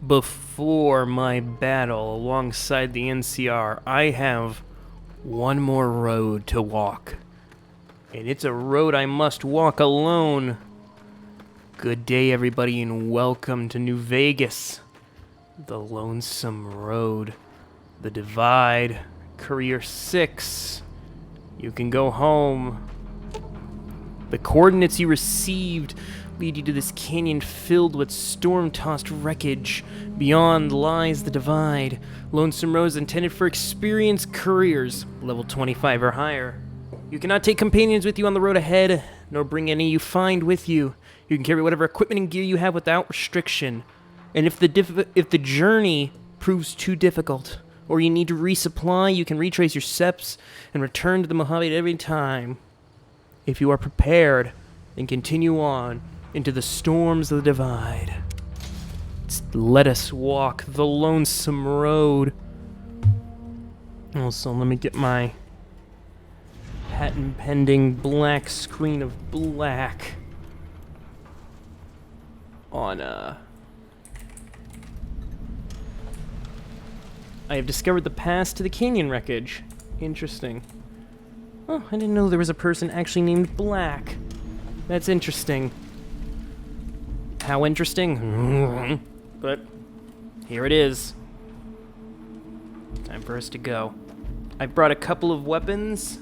before my battle alongside the NCR, I have one more road to walk. And it's a road I must walk alone. Good day, everybody, and welcome to New Vegas. The Lonesome Road. The Divide. Courier 6. You can go home. The coordinates you received lead you to this canyon filled with storm-tossed wreckage. Beyond lies the Divide. Lonesome Road is intended for experienced couriers, level 25 or higher. You cannot take companions with you on the road ahead, nor bring any you find with you. You can carry whatever equipment and gear you have without restriction. And if the journey proves too difficult, or you need to resupply, you can retrace your steps and return to the Mojave at every time. If you are prepared, then continue on into the storms of the Divide. Let us walk the Lonesome Road. Also, let me get my patent pending black screen of black on, I have discovered the path to the canyon wreckage. Interesting. Oh, I didn't know there was a person actually named Black. That's interesting. How interesting? But here it is. Time for us to go. I brought a couple of weapons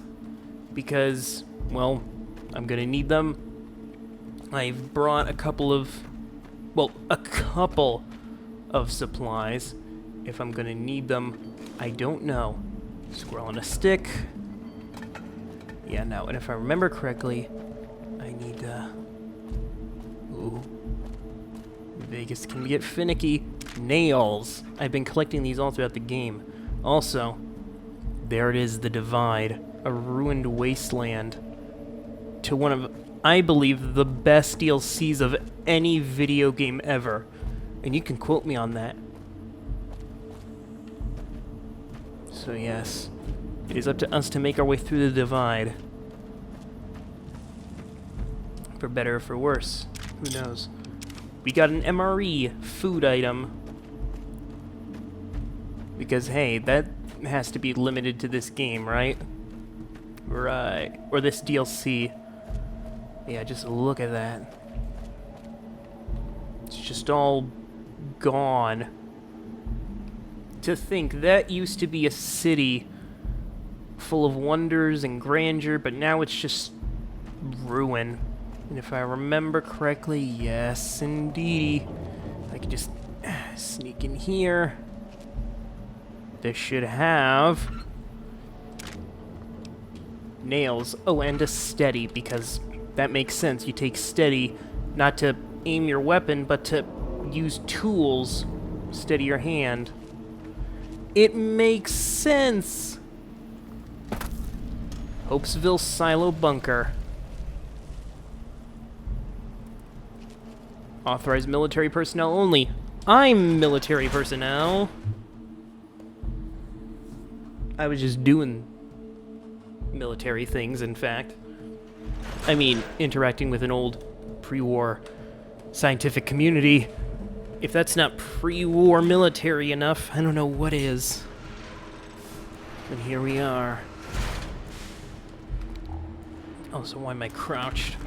because, well, I'm gonna need them. I've brought a couple of supplies. If I'm gonna need them, I don't know. Squirrel on a stick. Yeah, no, and if I remember correctly, I need, ooh. Vegas can get finicky. Nails. I've been collecting these all throughout the game. Also, there it is, the Divide. A ruined wasteland. To one of, I believe, the best DLCs of any video game ever. And you can quote me on that. So yes, it is up to us to make our way through the Divide. For better or for worse, who knows. We got an MRE food item. Because hey, that has to be limited to this game, right? Right. Or this DLC. Yeah, just look at that. It's just all gone. To think that used to be a city full of wonders and grandeur, but now it's just ruin. And if I remember correctly, yes, indeed. I can just sneak in here. This should have nails. Oh, and a steady, because that makes sense. You take steady not to aim your weapon, but to use tools. Steady your hand. It makes sense. Hopesville Silo Bunker. Authorized military personnel only. I'm military personnel. I was just doing military things, in fact. I mean, interacting with an old pre-war scientific community. If that's not pre-war military enough, I don't know what is. And here we are. Oh, so why am I crouched?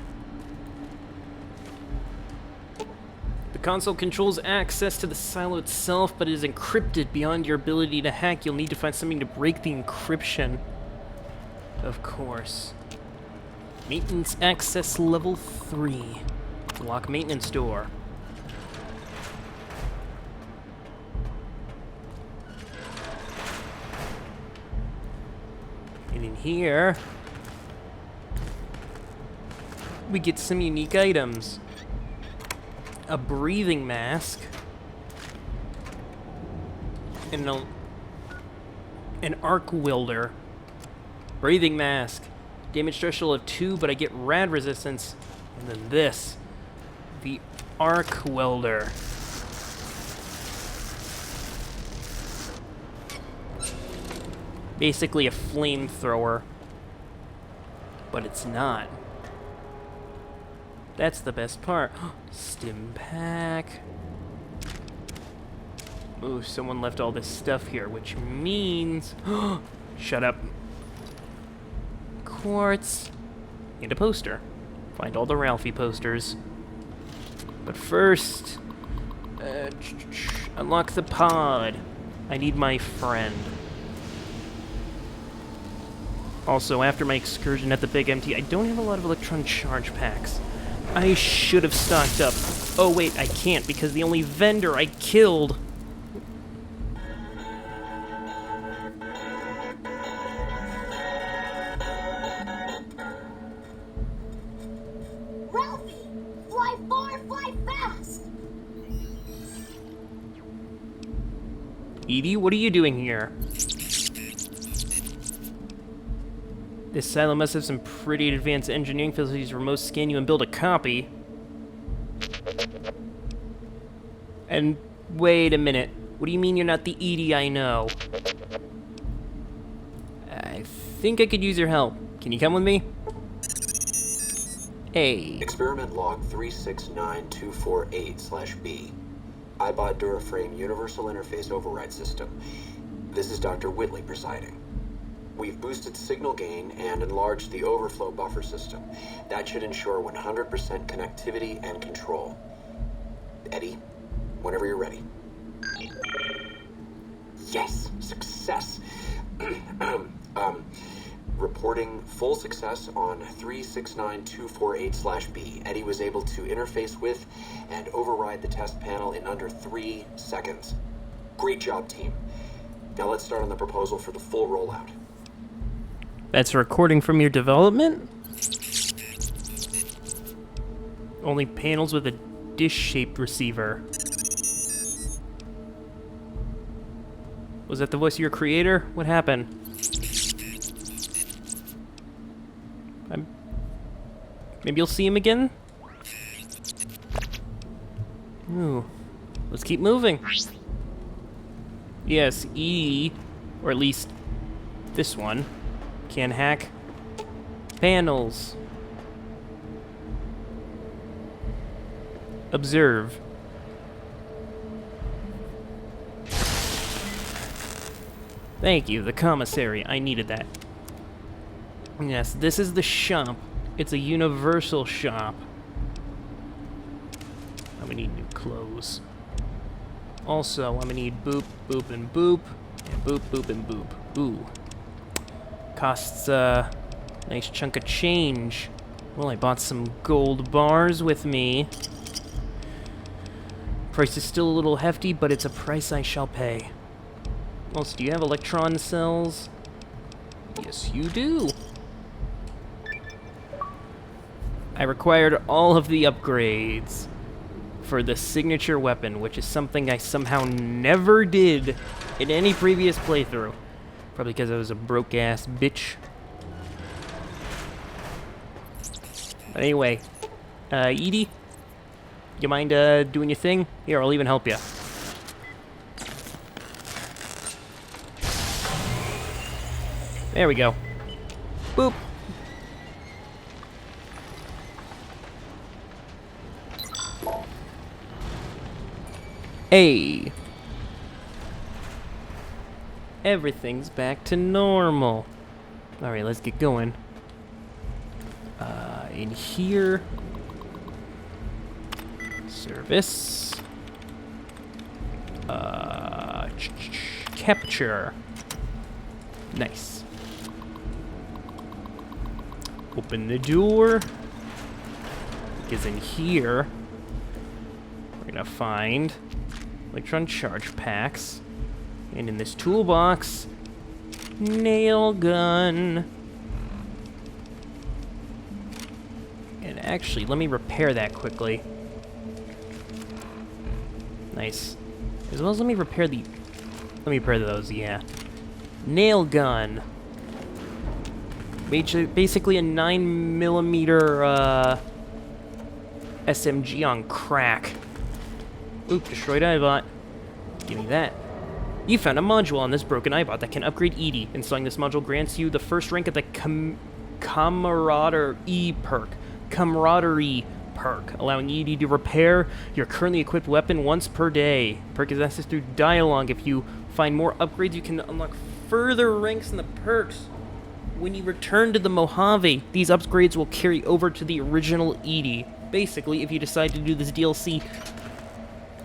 The console controls access to the silo itself, but it is encrypted beyond your ability to hack. You'll need to find something to break the encryption. Of course. Maintenance access level 3. Lock maintenance door. And in here, we get some unique items. A breathing mask. And an arc welder. Breathing mask. Damage threshold of 2, but I get rad resistance. And then this. The arc welder. Basically a flamethrower. But it's not. That's the best part. Stim pack. Ooh, someone left all this stuff here, which means... Shut up. Quartz. And a poster. Find all the Ralphie posters. But first... unlock the pod. I need my friend. Also, after my excursion at the Big Empty, I don't have a lot of electron charge packs. I should have stocked up. Oh wait, I can't because the only vendor I killed... Ralphie! Fly far, fly fast! Edie, what are you doing here? This silo must have some pretty advanced engineering facilities for most scan you and build a copy. And wait a minute. What do you mean you're not the Edie I know? I think I could use your help. Can you come with me? Hey. Experiment log 369248/B. iBot Duraframe Universal Interface Override System. This is Dr. Whitley presiding. We've boosted signal gain and enlarged the overflow buffer system. That should ensure 100% connectivity and control. Eddie, whenever you're ready. Yes, success. Reporting full success on 369248/B. Eddie was able to interface with and override the test panel in under 3 seconds. Great job, team. Now let's start on the proposal for the full rollout. That's a recording from your development? Only panels with a dish-shaped receiver. Was that the voice of your creator? What happened? Maybe you'll see him again? Ooh. Let's keep moving. Yes, E, or at least this one, can hack panels. Observe. Thank you, the commissary. I needed that. Yes, this is the shop. It's a universal shop. I'm gonna need new clothes. Also, I'm gonna need boop, boop, and boop, and boop, boop, and boop. Ooh. Costs a nice chunk of change. Well, I bought some gold bars with me. Price is still a little hefty, but it's a price I shall pay. Also, do you have electron cells? Yes, you do. I required all of the upgrades for the signature weapon, which is something I somehow never did in any previous playthrough. Probably because I was a broke-ass bitch. But anyway, Edie, you mind doing your thing? Here, I'll even help you. There we go. Boop. Hey. Everything's back to normal. Alright, let's get going. In here. Service. Capture. Nice. Open the door. Because in here, we're gonna find electron charge packs. And in this toolbox, nail gun. And actually, let me repair that quickly. Nice. As well as let me repair those, yeah. Nail gun. Basically a 9mm SMG on crack. Oop, destroyed iBot. Give me that. You found a module on this broken iBot that can upgrade Edie. Installing this module grants you the first rank of the Camaraderie perk. Camaraderie perk, allowing ED to repair your currently equipped weapon once per day. Perk is accessed through dialogue. If you find more upgrades, you can unlock further ranks in the perks. When you return to the Mojave, these upgrades will carry over to the original ED. Basically, if you decide to do this DLC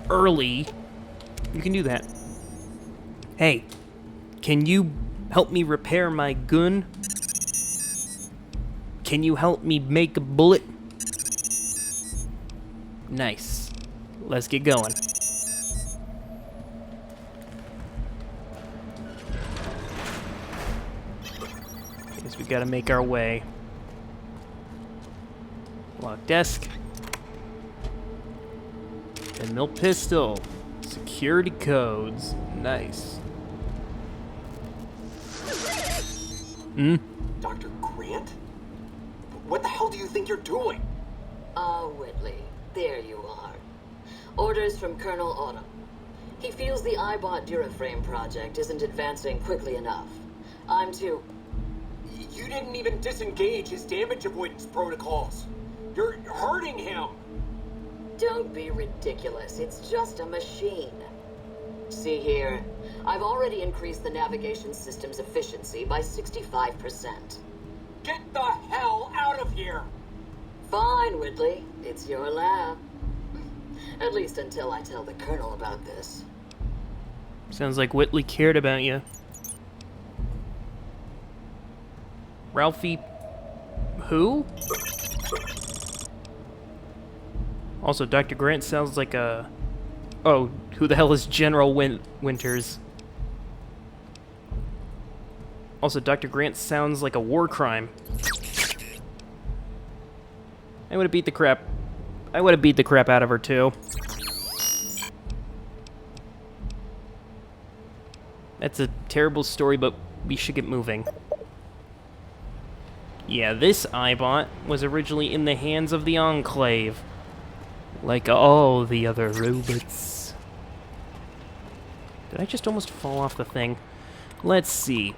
early, you can do that. Hey, can you help me repair my gun? Can you help me make a bullet? Nice. Let's get going. Guess we gotta make our way. Lock desk. 10mm pistol. Security codes. Nice. Dr. Grant? What the hell do you think you're doing? Whitley, there you are. Orders from Colonel Autumn. He feels the iBot Duraframe project isn't advancing quickly enough. I'm to... You didn't even disengage his damage avoidance protocols. You're hurting him. Don't be ridiculous. It's just a machine. See here, I've already increased the navigation system's efficiency by 65%. Get the hell out of here! Fine, Whitley. It's your lab. At least until I tell the Colonel about this. Sounds like Whitley cared about you. Ralphie... who? Also, Dr. Grant sounds like a... Oh, who the hell is General Winters? Also, Dr. Grant sounds like a war crime. I would have beat the crap out of her, too. That's a terrible story, but we should get moving. Yeah, this iBot was originally in the hands of the Enclave. Like all the other robots. Did I just almost fall off the thing? Let's see.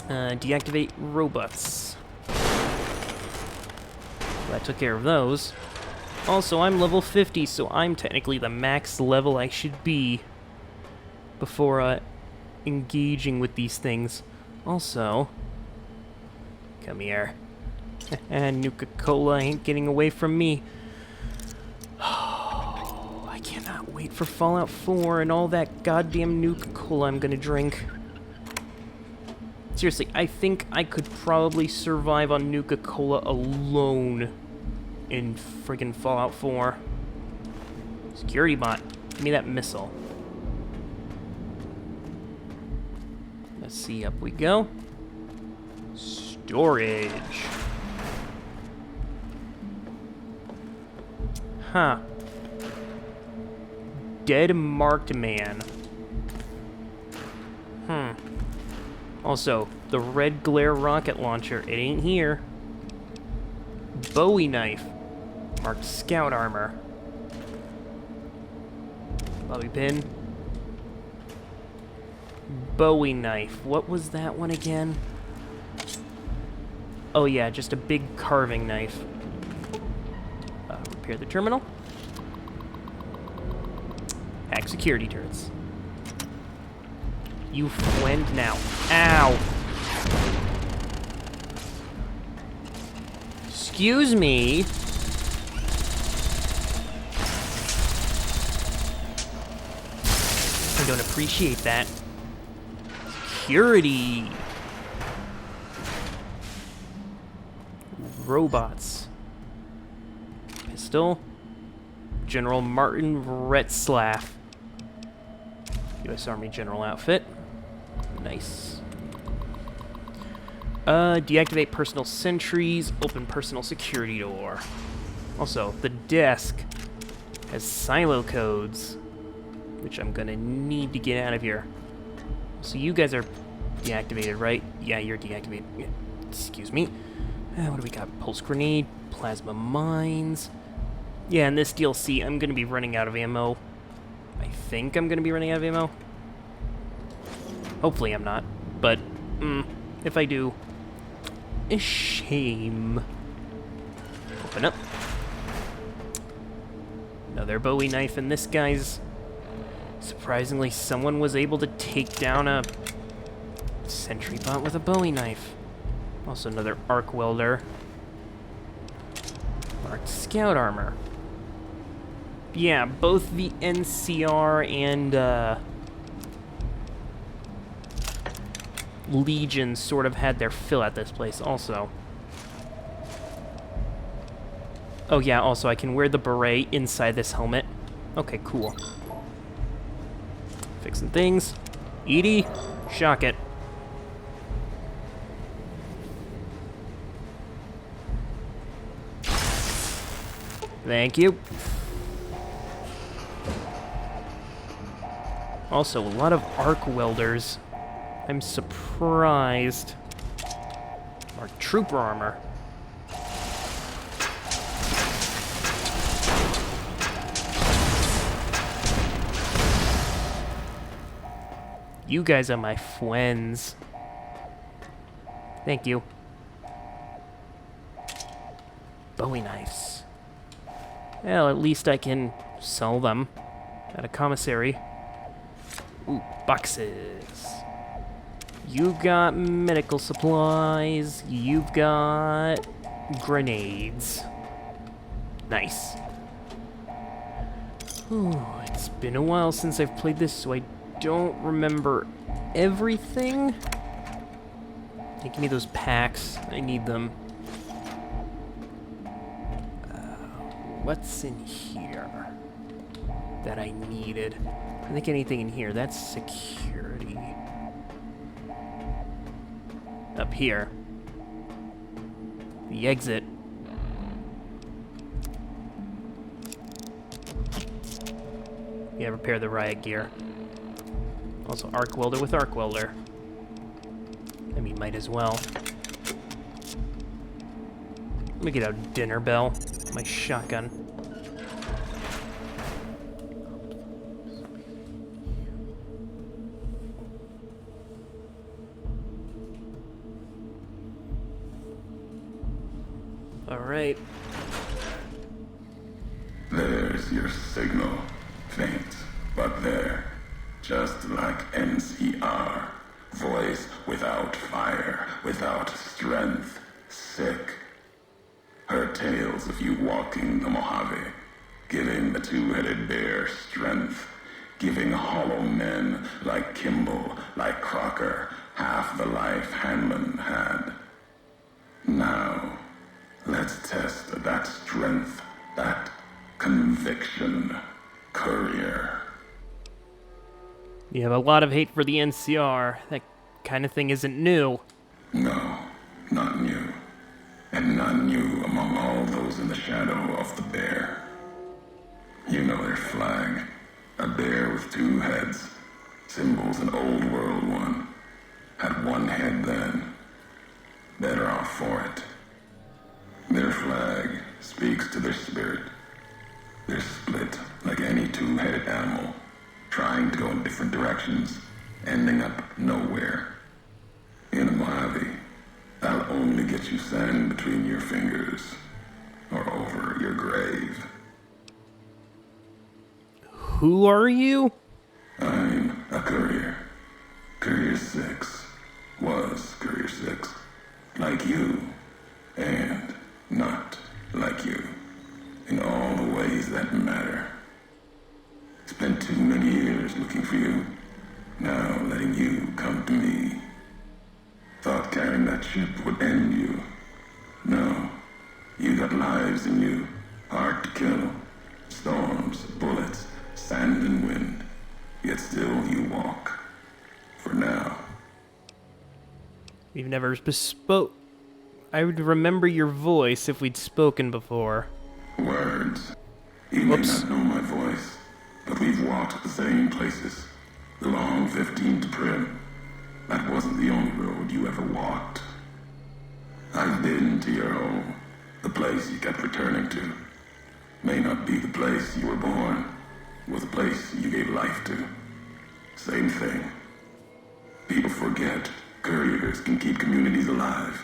Deactivate robots. That took care of those. Also, I'm level 50, so I'm technically the max level I should be before engaging with these things. Also, come here. And Nuka-Cola ain't getting away from me. Oh, I cannot wait for Fallout 4 and all that goddamn Nuka-Cola I'm gonna drink. Seriously, I think I could probably survive on Nuka-Cola alone in friggin' Fallout 4. Security bot, give me that missile. Let's see, up we go. Storage. Huh. Dead marked man. Also, the red glare rocket launcher, it ain't here. Bowie knife. Marked scout armor. Bobby pin. Bowie knife. What was that one again? Oh yeah, just a big carving knife. Repair the terminal. Hack security turrets. You Flynt now. Ow! Excuse me. I don't appreciate that. Security. Robots. Pistol. General Martin Retzlaff. U.S. Army General outfit. Nice. Deactivate personal sentries. Open personal security door. Also, the desk has silo codes, which I'm gonna need to get out of here. So you guys are deactivated, right? Yeah, you're deactivated. Excuse me. What do we got? Pulse grenade, plasma mines. Yeah, in this DLC, I'm gonna be running out of ammo. I think I'm gonna be running out of ammo. Hopefully I'm not, but if I do, a shame. Open up. Another Bowie knife, and this guy's... Surprisingly, someone was able to take down a sentry bot with a Bowie knife. Also another arc welder. Marked scout armor. Yeah, both the NCR and Legion sort of had their fill at this place also. Oh yeah, also I can wear the beret inside this helmet. Okay, cool. Fixing things. Edie, shock it. Thank you. Also, a lot of arc welders. I'm surprised. Mark trooper armor. You guys are my friends. Thank you. Bowie knives. Well, at least I can sell them at a commissary. Ooh, boxes. You got medical supplies. You've got grenades. Nice. Ooh, it's been a while since I've played this, so I don't remember everything. Hey, give me those packs. I need them. What's in here that I needed? I think anything in here. That's security. Up here. The exit. Yeah, repair the riot gear. Also, arc welder with arc welder. I mean, might as well. Let me get out dinner bell. My shotgun. All right. There's your signal. Faint, but there. Just like NCR. Voice without fire, without strength. Sick. Heard tales of you walking the Mojave, giving the two-headed bear strength, giving hollow men like Kimball, like Crocker, half the life Hanlon had. Now, let's test that strength, that conviction. Courier. You have a lot of hate for the NCR. That kind of thing isn't new. No, not new. And not new among all those in the shadow of the bear. You know their flag. A bear with two heads. Symbols an old world one. Had one head then. Better off for it. Their flag speaks to their spirit. They're split like any two-headed animal, trying to go in different directions, ending up nowhere. In a Mojave, I'll only get you sand between your fingers, or over your grave. Who are you? I'm a courier. Courier 6 was Courier 6. Like you, and not like you. In all the ways that matter. Spent too many years looking for you. Now letting you come to me. Thought carrying that ship would end you. No. You got lives in you. Hard to kill. Storms, bullets, sand and wind. Yet still you walk. For now. We've never spoke. I would remember your voice if we'd spoken before. Words. You may not know my voice, but we've walked the same places. The long 15 to Prim. That wasn't the only road you ever walked. I've been to your home, the place you kept returning to. May not be the place you were born, was the place you gave life to. Same thing. People forget couriers can keep communities alive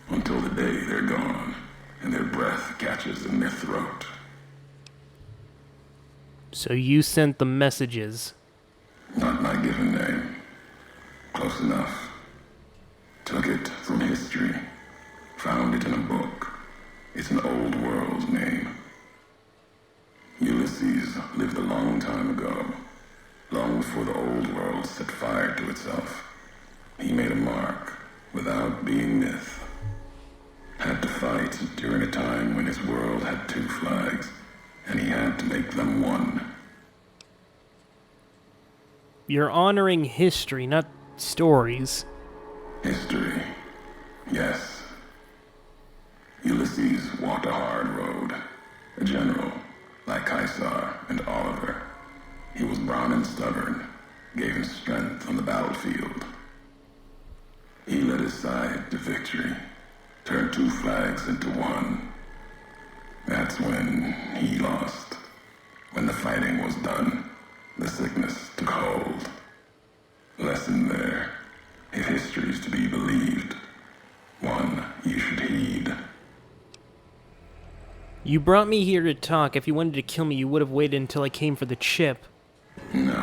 until the day they're gone and their breath catches in their throat. So you sent the messages. Not my given name. Close enough. Took it from history. Found it in a book. It's an old world name. Ulysses lived a long time ago. Long before the old world set fire to itself. He made a mark without being myth. Had to fight during a time when his world had two flags, and he had to make them one. You're honoring history, not stories. History. Yes. Ulysses walked a hard road. A general, like Caesar and Oliver. He was brown and stubborn, gave him strength on the battlefield. He led his side to victory, turned two flags into one. That's when he lost. When the fighting was done, the sickness took hold. Lesson there, if history's to be believed, one you should heed. You brought me here to talk. If you wanted to kill me, you would have waited until I came for the chip. No,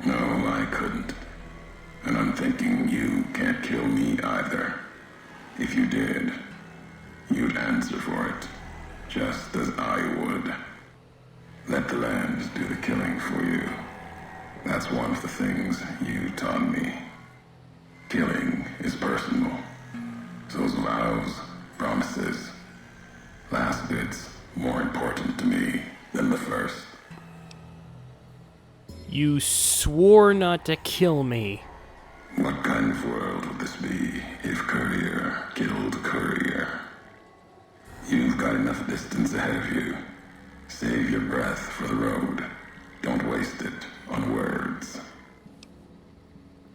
I couldn't. And I'm thinking you can't kill me either. If you did, you'd answer for it, just as I would. Let the land do the killing for you. That's one of the things you taught me. Killing is personal. Those vows, promises, last bit's more important to me than the first. You swore not to kill me. What kind of world would this be if Courier killed Courier? You've got enough distance ahead of you. Save your breath for the road. Don't waste it on words.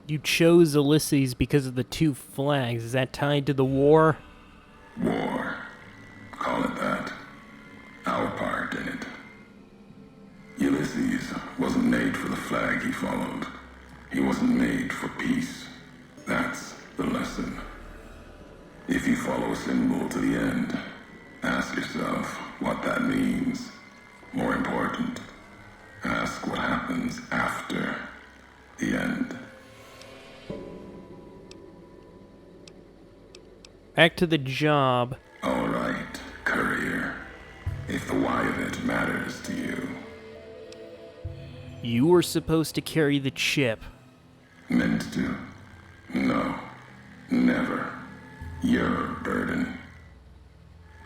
You chose Ulysses because of the two flags. Is that tied to the war? War. Call it that. Our part in it. Ulysses wasn't made for the flag he followed. He wasn't made for peace. That's the lesson. If you follow a symbol to the end, ask yourself what that means. More important, ask what happens after the end. Back to the job. All right, Courier. If the why of it matters to you. You were supposed to carry the chip. Meant to? No. Never. Your burden.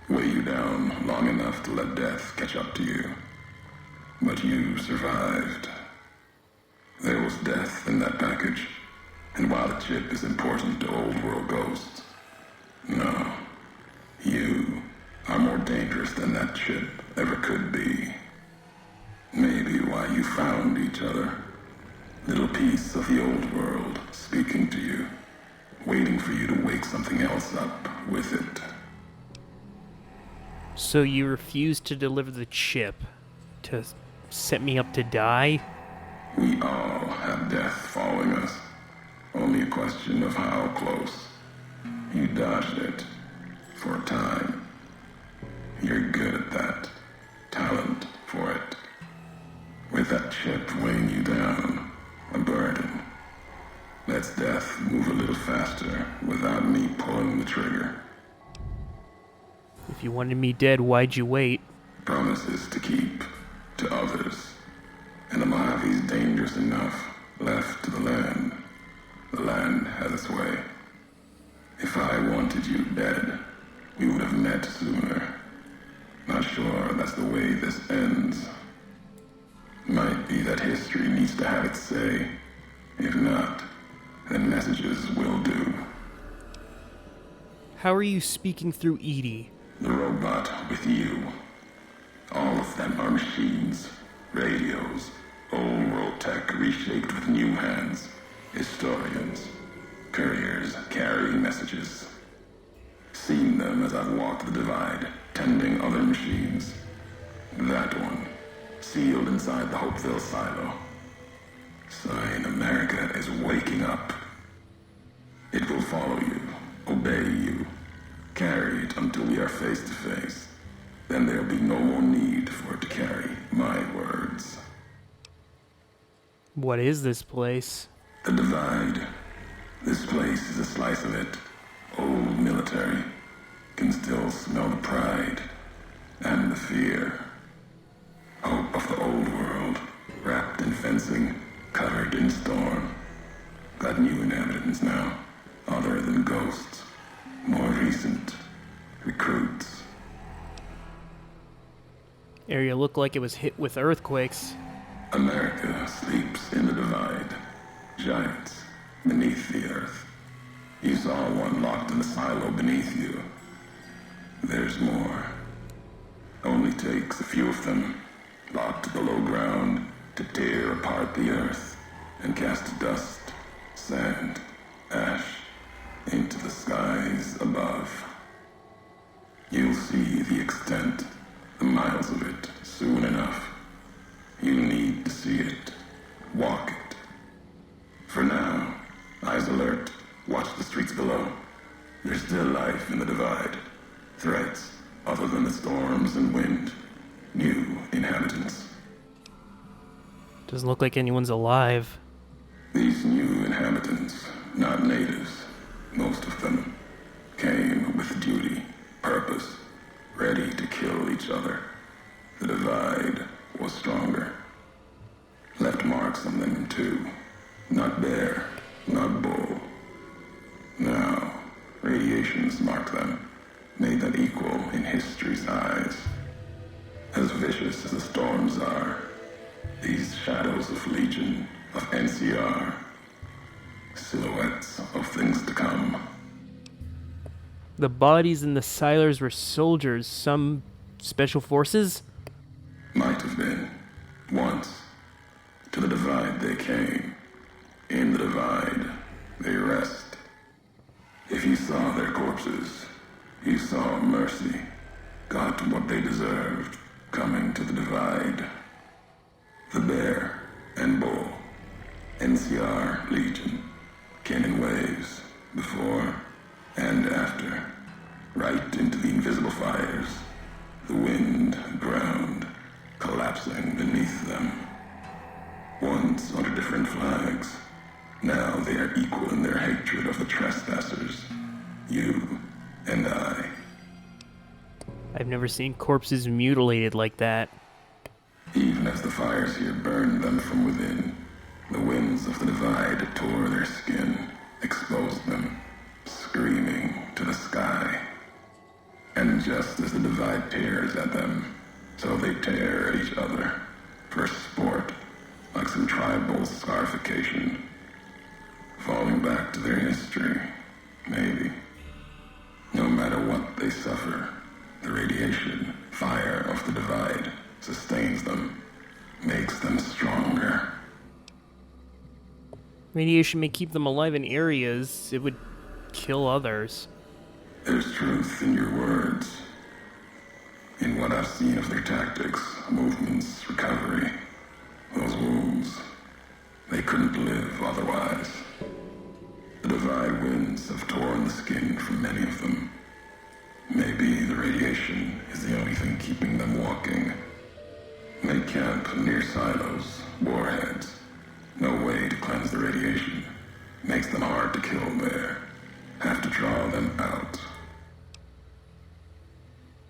Weigh you down long enough to let death catch up to you. But you survived. There was death in that package. And while the chip is important to old world ghosts, no. You are more dangerous than that chip ever could be. Maybe why you found each other. Little piece of the old world speaking to you, waiting for you to wake something else up with it. So you refused to deliver the chip to set me up to die? We all have death following us. Only a question of how close. You dodged it for a time. You're good at that. Talent for it. With that chip weighing you down, a burden. Lets death move a little faster without me pulling the trigger. If you wanted me dead, why'd you wait? Promises to keep to others. And the Mojave's dangerous enough left to the land. The land has its way. If I wanted you dead, we would have met sooner. Not sure that's the way this ends. Might be that history needs to have its say. If not, then messages will do. How are you speaking through Edie? The robot with you. All of them are machines, radios, old world tech reshaped with new hands, historians, couriers carrying messages. Seen them as I've walked the divide, tending other machines. That one, sealed inside the Hopeville silo. Sign America is waking up. It will follow you, obey you, carry it until we are face to face. Then there'll be no more need for it to carry. my words. What is this place? The Divide. This place is a slice of it. Old military. Can still smell the pride and the fear. Hope of the old world, wrapped in fencing, covered in storm. Got new inhabitants now, other than ghosts. More recent. Recruits. Area looked like it was hit with earthquakes. America sleeps in the Divide. Giants beneath the earth. You saw one locked in a silo beneath you. There's more. Only takes a few of them, locked below ground, to tear apart the earth and cast dust, sand, ash into the skies above. You'll see the extent, the miles of it, soon enough. You need to see it, walk it. For now, eyes alert, watch the streets below. There's still life in the Divide. Threats, other than the storms and wind. New inhabitants. Doesn't look like anyone's alive. These new inhabitants, not natives, most of them, came with duty, purpose, ready to kill each other. The Divide was stronger. Left marks on them too. Not bear, not bull. Now, radiations mark them, made them equal in history's eyes. As vicious as the storms are, these shadows of Legion, of NCR, silhouettes of things to come. The bodies in the silos were soldiers, some special forces? Might have been. Once. To the Divide they came. In the Divide, they rest. If you saw their corpses, you saw mercy. Got what they deserved, coming to the Divide. The bear and bull. NCR Legion. Came in waves, before and after. Right into the invisible fires. The wind ground, collapsing beneath them. Once under different flags. Now they are equal in their hatred of the trespassers. You and I. I've never seen corpses mutilated like that. Even as the fires here burned them from within, the winds of the Divide tore their skin, exposed them, screaming to the sky. And just as the Divide tears at them, so they tear at each other, for sport, like some tribal scarification. Falling back to their history, maybe. No matter what they suffer, the radiation, fire of the Divide sustains them, makes them stronger. Radiation may keep them alive in areas, it would kill others. There's truth in your words. In what I've seen of their tactics, movements, recovery. Those wounds, they couldn't live otherwise. The Divide winds have torn the skin from many of them. Maybe the radiation is the only thing keeping them walking. They camp near silos, warheads. No way to cleanse the radiation. Makes them hard to kill there. Have to draw them out.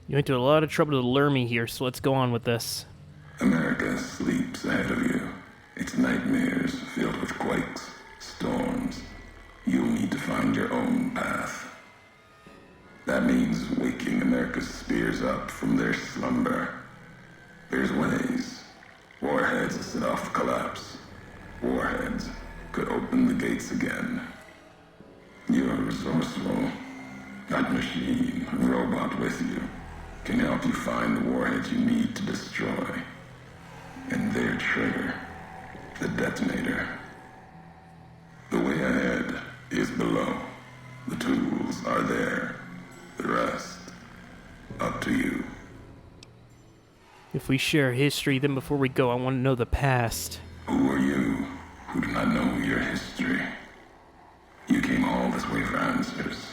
You went to a lot of trouble to lure me here, so let's go on with this. America sleeps ahead of you. Its nightmares filled with quakes, storms. You'll need to find your own path. That means waking America's spears up from their slumber. There's ways. Warheads set off collapse. Warheads could open the gates again. You're resourceful. That machine, robot with you, can help you find the warheads you need to destroy. And their trigger, the detonator. The way ahead is below. The tools are there. The rest, up to you. If we share history, then before we go, I want to know the past. Who are you who do not know your history? You came all this way for answers.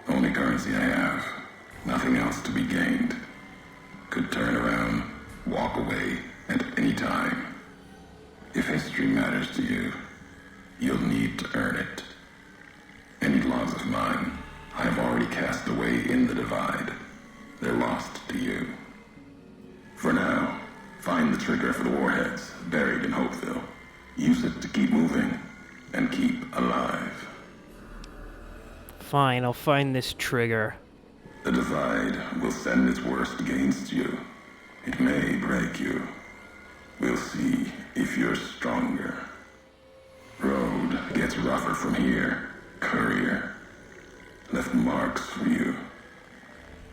Only currency I have. Nothing else to be gained. Could turn around, walk away at any time. If history matters to you, you'll need to earn it. Any laws of mine I have already cast away in the divide. They're lost to you. For now, find the trigger for the warheads buried in Hopeville. Use it to keep moving and keep alive. Fine, I'll find this trigger. The divide will send its worst against you. It may break you. We'll see if you're stronger. Road gets rougher from here. Courier left marks for you.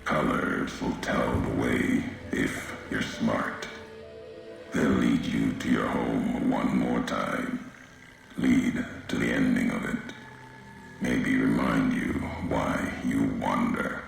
Colors will tell the way if you're smart. They'll lead you to your home one more time. Lead to the ending of it. Maybe remind you why you wander.